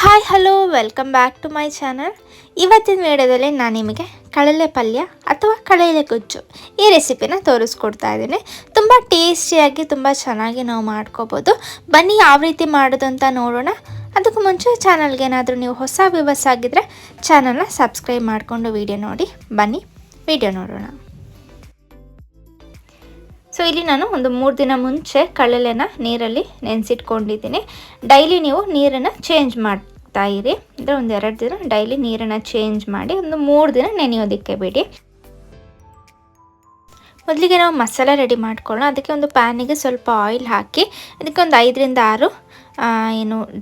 Hi hello welcome back to my channel. ಇವತ್ತಿನ ವಿಡಿಯೋದಲ್ಲಿ ನಾನು ನಿಮಗೆ ಕಡಲೆ ಪಲ್ಯ ಅಥವಾ ಕಡಲೆ ಗೊಜ್ಜು ಈ ರೆಸಿಪಿನ ತೋರಿಸ್ಕೊಡ್ತಾ ಇದ್ದೀನಿ. ತುಂಬ ಟೇಸ್ಟಿಯಾಗಿ ತುಂಬ ಚೆನ್ನಾಗಿ ನಾವು ಮಾಡ್ಕೋಬೋದು. ಬನ್ನಿ ಯಾವ ರೀತಿ ಮಾಡೋದು ಅಂತ ನೋಡೋಣ. ಅದಕ್ಕೂ ಮುಂಚೆ ಚಾನಲ್ಗೆ ಏನಾದರೂ ನೀವು ಹೊಸ ವ್ಯೂವರ್ಸ್ ಆಗಿದ್ದರೆ ಚಾನಲ್ನ ಸಬ್ಸ್ಕ್ರೈಬ್ ಮಾಡಿಕೊಂಡು ವಿಡಿಯೋ ನೋಡಿ. ಬನ್ನಿ ವಿಡಿಯೋ ನೋಡೋಣ. ಸೊ ಇಲ್ಲಿ ನಾನು ಒಂದು 3 ದಿನ ಮುಂಚೆ ಕಡಲೆನ ನೀರಲ್ಲಿ ನೆನೆಸಿಟ್ಕೊಂಡಿದ್ದೀನಿ. ಡೈಲಿ ನೀವು ನೀರನ್ನು ಚೇಂಜ್ ಮಾಡ್ತಾ ಇರಿ. ಅಂದರೆ ಒಂದು 2 ದಿನ ಡೈಲಿ ನೀರನ್ನು ಚೇಂಜ್ ಮಾಡಿ ಒಂದು 3 ದಿನ ನೆನೆಯೋದಕ್ಕೆ ಬಿಡಿ. ಮೊದಲಿಗೆ ನಾವು ಮಸಾಲೆ ರೆಡಿ ಮಾಡ್ಕೊಳ್ಳೋಣ. ಅದಕ್ಕೆ ಒಂದು ಪ್ಯಾನಿಗೆ ಸ್ವಲ್ಪ ಆಯಿಲ್ ಹಾಕಿ ಅದಕ್ಕೆ ಒಂದು 5ರಿಂದ 6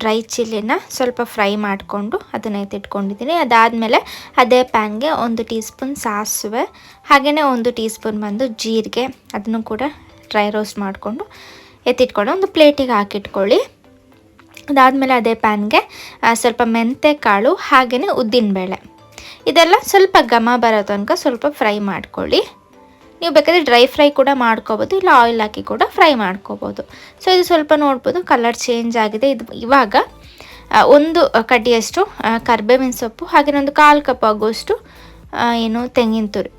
ಡ್ರೈ ಚಿಲ್ಲಿನ ಸ್ವಲ್ಪ ಫ್ರೈ ಮಾಡಿಕೊಂಡು ಅದನ್ನು ಎತ್ತಿಟ್ಕೊಂಡಿದ್ದೀನಿ. ಅದಾದಮೇಲೆ ಅದೇ ಪ್ಯಾನ್ಗೆ 1 ಟೀ ಸ್ಪೂನ್ ಸಾಸಿವೆ, ಹಾಗೆಯೇ 1 ಟೀ ಸ್ಪೂನ್ ಬಂದು ಜೀರಿಗೆ, ಅದನ್ನು ಕೂಡ ಡ್ರೈ ರೋಸ್ಟ್ ಮಾಡಿಕೊಂಡು ಎತ್ತಿಟ್ಕೊಂಡು ಒಂದು ಪ್ಲೇಟಿಗೆ ಹಾಕಿಟ್ಕೊಳ್ಳಿ. ಅದಾದಮೇಲೆ ಅದೇ ಪ್ಯಾನ್ಗೆ ಸ್ವಲ್ಪ ಮೆಂತ್ಯ ಕಾಳು ಹಾಗೆಯೇ ಉದ್ದಿನಬೇಳೆ, ಇದೆಲ್ಲ ಸ್ವಲ್ಪ ಘಮ ಬರೋ ತನಕ ಸ್ವಲ್ಪ ಫ್ರೈ ಮಾಡ್ಕೊಳ್ಳಿ. ನೀವು ಬೇಕಾದರೆ ಡ್ರೈ ಫ್ರೈ ಕೂಡ ಮಾಡ್ಕೋಬೋದು, ಇಲ್ಲ ಆಯಿಲ್ ಹಾಕಿ ಕೂಡ ಫ್ರೈ ಮಾಡ್ಕೋಬೋದು. ಸೊ ಇದು ಸ್ವಲ್ಪ ನೋಡ್ಬೋದು ಕಲರ್ ಚೇಂಜ್ ಆಗಿದೆ. ಇದು ಇವಾಗ 1 ಕಡ್ಡಿಯಷ್ಟು ಕರಿಬೇವಿನ ಸೊಪ್ಪು, ಹಾಗೆಯೇ ಒಂದು 1/4 ಕಪ್ ಆಗುವಷ್ಟು ತೆಂಗಿನ ತುರಿ,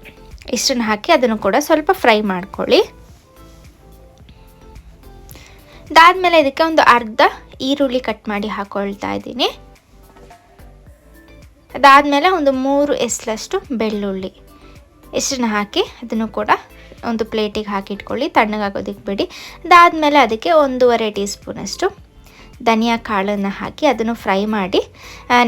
ಇಷ್ಟನ್ನು ಹಾಕಿ ಅದನ್ನು ಕೂಡ ಸ್ವಲ್ಪ ಫ್ರೈ ಮಾಡ್ಕೊಳ್ಳಿ. ಅದಾದಮೇಲೆ ಇದಕ್ಕೆ ಒಂದು ಅರ್ಧ ಈರುಳ್ಳಿ ಕಟ್ ಮಾಡಿ ಹಾಕ್ಕೊಳ್ತಾ ಇದ್ದೀನಿ. ಅದಾದಮೇಲೆ ಒಂದು 3 ಎಸಳಷ್ಟು ಬೆಳ್ಳುಳ್ಳಿ, ಇಷ್ಟನ್ನು ಹಾಕಿ ಅದನ್ನು ಕೂಡ ಒಂದು ಪ್ಲೇಟಿಗೆ ಹಾಕಿಟ್ಕೊಳ್ಳಿ, ತಣ್ಣಗಾಗೋದಕ್ಕೆ ಬಿಡಿ. ಅದಾದಮೇಲೆ ಅದಕ್ಕೆ 1.5 ಟೀ ಸ್ಪೂನಷ್ಟು ಧನಿಯಾ ಕಾಳನ್ನು ಹಾಕಿ ಅದನ್ನು ಫ್ರೈ ಮಾಡಿ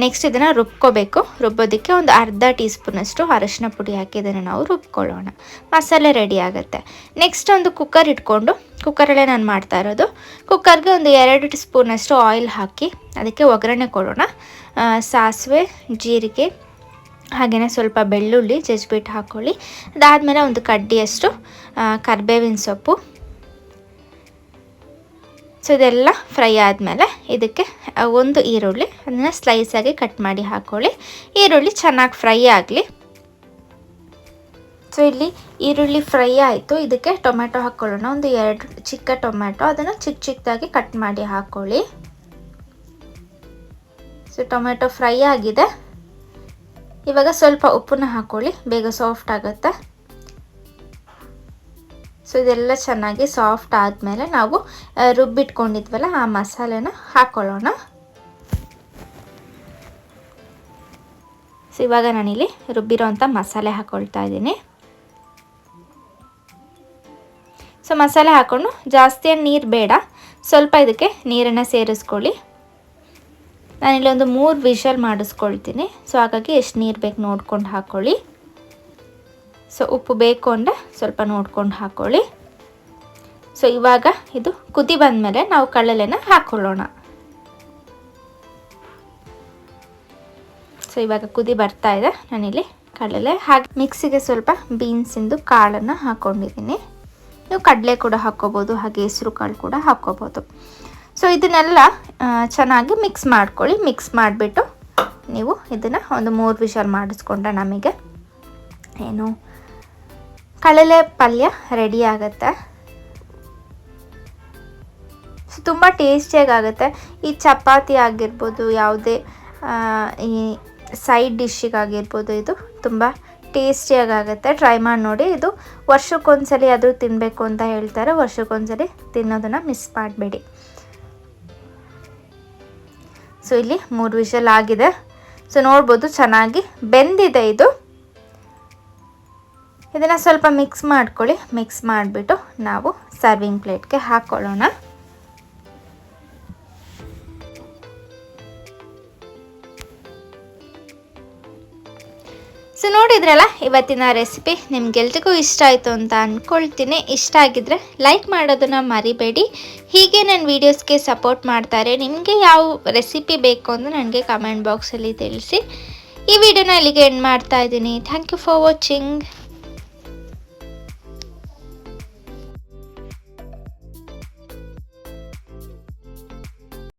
ನೆಕ್ಸ್ಟ್ ಇದನ್ನು ರುಬ್ಕೋಬೇಕು. ರುಬ್ಬೋದಕ್ಕೆ ಒಂದು ಅರ್ಧ ಟೀ ಸ್ಪೂನಷ್ಟು ಅರಶಿನ ಪುಡಿ ಹಾಕಿ ಇದನ್ನು ನಾವು ರುಬ್ಕೊಳ್ಳೋಣ. ಮಸಾಲೆ ರೆಡಿ ಆಗುತ್ತೆ. ನೆಕ್ಸ್ಟ್ ಒಂದು ಕುಕ್ಕರ್ ಇಟ್ಕೊಂಡು, ಕುಕ್ಕರಲ್ಲೇ ನಾನು ಮಾಡ್ತಾ ಇರೋದು, ಕುಕ್ಕರ್ಗೆ ಒಂದು 2 ಟೀ ಸ್ಪೂನಷ್ಟು ಆಯಿಲ್ ಹಾಕಿ ಅದಕ್ಕೆ ಒಗ್ಗರಣೆ ಕೊಡೋಣ. ಸಾಸಿವೆ, ಜೀರಿಗೆ, ಹಾಗೆಯೇ ಸ್ವಲ್ಪ ಬೆಳ್ಳುಳ್ಳಿ ಜಜ್ಜಿಬಿಟ್ಟು ಹಾಕ್ಕೊಳ್ಳಿ. ಅದಾದಮೇಲೆ ಒಂದು ಕಡ್ಡಿಯಷ್ಟು ಕರಿಬೇವಿನ ಸೊಪ್ಪು. ಸೊ ಇದೆಲ್ಲ ಫ್ರೈ ಆದಮೇಲೆ ಇದಕ್ಕೆ ಒಂದು ಈರುಳ್ಳಿ, ಅದನ್ನು ಸ್ಲೈಸಾಗಿ ಕಟ್ ಮಾಡಿ ಹಾಕ್ಕೊಳ್ಳಿ. ಈರುಳ್ಳಿ ಚೆನ್ನಾಗಿ ಫ್ರೈ ಆಗಲಿ. ಸೊ ಇಲ್ಲಿ ಈರುಳ್ಳಿ ಫ್ರೈ ಆಯಿತು. ಇದಕ್ಕೆ ಟೊಮೆಟೊ ಹಾಕ್ಕೊಳ್ಳೋಣ. ಒಂದು 2 ಚಿಕ್ಕ ಟೊಮೆಟೊ, ಅದನ್ನು ಚಿಕ್ಕ ಚಿಕ್ಕದಾಗಿ ಕಟ್ ಮಾಡಿ ಹಾಕ್ಕೊಳ್ಳಿ. ಸೊ ಟೊಮೆಟೊ ಫ್ರೈ ಆಗಿದೆ. ಇವಾಗ ಸ್ವಲ್ಪ ಉಪ್ಪನ್ನ ಹಾಕ್ಕೊಳ್ಳಿ, ಬೇಗ ಸಾಫ್ಟ್ ಆಗುತ್ತೆ. ಸೊ ಇದೆಲ್ಲ ಚೆನ್ನಾಗಿ ಸಾಫ್ಟ್ ಆದಮೇಲೆ ನಾವು ರುಬ್ಬಿಟ್ಕೊಂಡಿದ್ವಲ್ಲ ಆ ಮಸಾಲೆನ ಹಾಕ್ಕೊಳ್ಳೋಣ. ಸೊ ಇವಾಗ ನಾನಿಲ್ಲಿ ರುಬ್ಬಿರೋಂಥ ಮಸಾಲೆ ಹಾಕ್ಕೊಳ್ತಾ ಇದ್ದೀನಿ. ಸೊ ಮಸಾಲೆ ಹಾಕ್ಕೊಂಡು ಜಾಸ್ತಿ ನೀರು ಬೇಡ, ಸ್ವಲ್ಪ ಇದಕ್ಕೆ ನೀರನ್ನು ಸೇರಿಸ್ಕೊಳ್ಳಿ. ನಾನಿಲ್ಲಿ ಒಂದು 3 ವಿಷಲ್ ಮಾಡಿಸ್ಕೊಳ್ತೀನಿ. ಸೊ ಹಾಗಾಗಿ ಎಷ್ಟು ನೀರು ಬೇಕು ನೋಡ್ಕೊಂಡು ಹಾಕ್ಕೊಳ್ಳಿ. ಸೊ ಉಪ್ಪು ಬೇಕು ಅಂದರೆ ಸ್ವಲ್ಪ ನೋಡ್ಕೊಂಡು ಹಾಕ್ಕೊಳ್ಳಿ. ಸೊ ಇವಾಗ ಇದು ಕುದಿ ಬಂದಮೇಲೆ ನಾವು ಕಡಲೆನ ಹಾಕ್ಕೊಳ್ಳೋಣ. ಸೊ ಇವಾಗ ಕುದಿ ಬರ್ತಾ ಇದೆ. ನಾನಿಲ್ಲಿ ಕಡಲೆ ಹಾಗೆ ಮಿಕ್ಸಿಗೆ ಸ್ವಲ್ಪ ಬೀನ್ಸಿಂದು ಕಾಳನ್ನು ಹಾಕ್ಕೊಂಡಿದ್ದೀನಿ. ನೀವು ಕಡಲೆ ಕೂಡ ಹಾಕ್ಕೋಬೋದು, ಹಾಗೆ ಹೆಸರು ಕಾಳು ಕೂಡ ಹಾಕ್ಕೋಬೋದು. ಸೊ ಇದನ್ನೆಲ್ಲ ಚೆನ್ನಾಗಿ ಮಿಕ್ಸ್ ಮಾಡ್ಕೊಳ್ಳಿ. ಮಿಕ್ಸ್ ಮಾಡಿಬಿಟ್ಟು ನೀವು ಇದನ್ನು ಒಂದು 3 ವಿಷಲ್ ಮಾಡಿಸ್ಕೊಂಡ್ರೆ ನಮಗೆ ಕಡಲೆ ಪಲ್ಯ ರೆಡಿ ಆಗುತ್ತೆ. ಸೊ ತುಂಬ ಟೇಸ್ಟಿಯಾಗುತ್ತೆ. ಈ ಚಪಾತಿ ಆಗಿರ್ಬೋದು, ಯಾವುದೇ ಈ ಸೈಡ್ ಡಿಶ್ಶಿಗಾಗಿರ್ಬೋದು, ಇದು ತುಂಬ ಟೇಸ್ಟಿಯಾಗುತ್ತೆ. ಟ್ರೈ ಮಾಡಿ ನೋಡಿ. ಇದು ವರ್ಷಕ್ಕೊಂದ್ಸಲಿ ಆದರೂ ತಿನ್ನಬೇಕು ಅಂತ ಹೇಳ್ತಾರೆ. ವರ್ಷಕ್ಕೊಂದ್ಸಲಿ ತಿನ್ನೋದನ್ನು ಮಿಸ್ ಮಾಡಬೇಡಿ. ಸೊ ಇಲ್ಲಿ 3 ವಿಷಲ್ ಆಗಿದೆ. ಸೊ ನೋಡ್ಬೋದು ಚೆನ್ನಾಗಿ ಬೆಂದಿದೆ ಇದು. ಇದನ್ನು ಸ್ವಲ್ಪ ಮಿಕ್ಸ್ ಮಾಡ್ಕೊಳ್ಳಿ. ಮಿಕ್ಸ್ ಮಾಡಿಬಿಟ್ಟು ನಾವು ಸರ್ವಿಂಗ್ ಪ್ಲೇಟ್ಗೆ ಹಾಕ್ಕೊಳ್ಳೋಣ. ಸೊ ನೋಡಿದ್ರಲ್ಲ ಇವತ್ತಿನ ರೆಸಿಪಿ ನಿಮ್ಗೆಲ್ರಿಗೂ ಇಷ್ಟ ಆಯಿತು ಅಂತ ಅಂದ್ಕೊಳ್ತೀನಿ. ಇಷ್ಟ ಆಗಿದ್ದರೆ ಲೈಕ್ ಮಾಡೋದನ್ನು ಮರಿಬೇಡಿ. ಹೀಗೆ ನನ್ನ ವೀಡಿಯೋಸ್ಗೆ ಸಪೋರ್ಟ್ ಮಾಡ್ತಾರೆ. ನಿಮಗೆ ಯಾವ ರೆಸಿಪಿ ಬೇಕು ಅಂತ ನನಗೆ ಕಮೆಂಟ್ ಬಾಕ್ಸಲ್ಲಿ ತಿಳಿಸಿ. ಈ ವಿಡಿಯೋನ ಇಲ್ಲಿಗೆ ಎಂಡ್ ಮಾಡ್ತಾ ಇದ್ದೀನಿ. Thank you for watching.